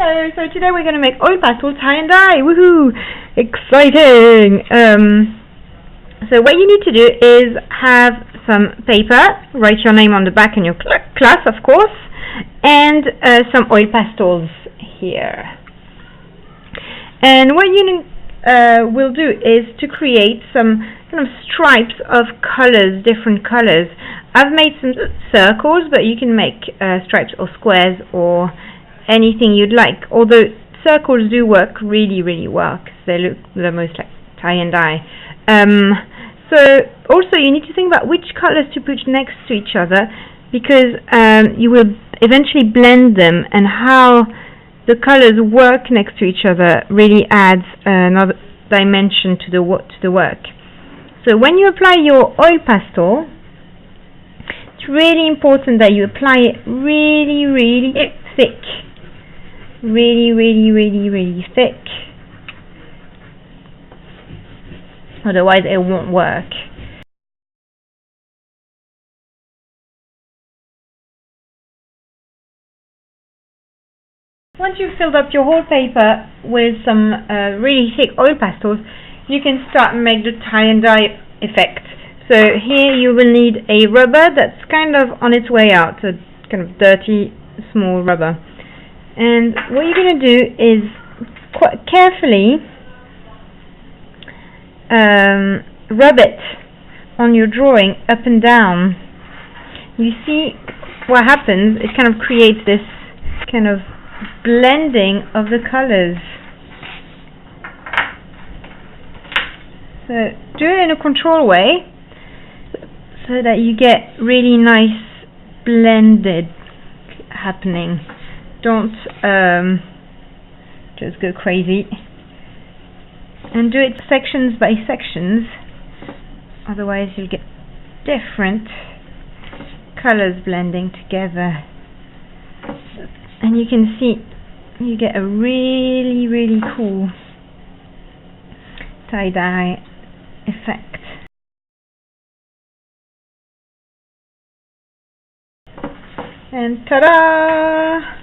Hello, so today we're going to make oil pastel tie and dye. Woohoo! Exciting! So what you need to do is have some paper, write your name on the back and your class, of course, and some oil pastels here. And what you will do is to create some kind of stripes of colors, different colors. I've made some circles, but you can make stripes or squares or anything you'd like, although circles do work really well because they look the most like tie and dye. So also you need to think about which colors to put next to each other, because you will eventually blend them, and how the colors work next to each other really adds another dimension to the work. So when you apply your oil pastel, it's really important that you apply it really thick. Really thick. Otherwise it won't work. Once you've filled up your whole paper with some really thick oil pastels, you can start and make the tie and dye effect. So here you will need a rubber that's kind of on its way out, a kind of dirty small rubber. And what you're going to do is quite carefully rub it on your drawing up and down. You see what happens, it kind of creates this kind of blending of the colors. So do it in a controlled way so that you get really nice blended happening. Don't just go crazy, and do it sections by sections, otherwise you'll get different colors blending together, and you can see you get a really cool tie-dye effect. And ta-da!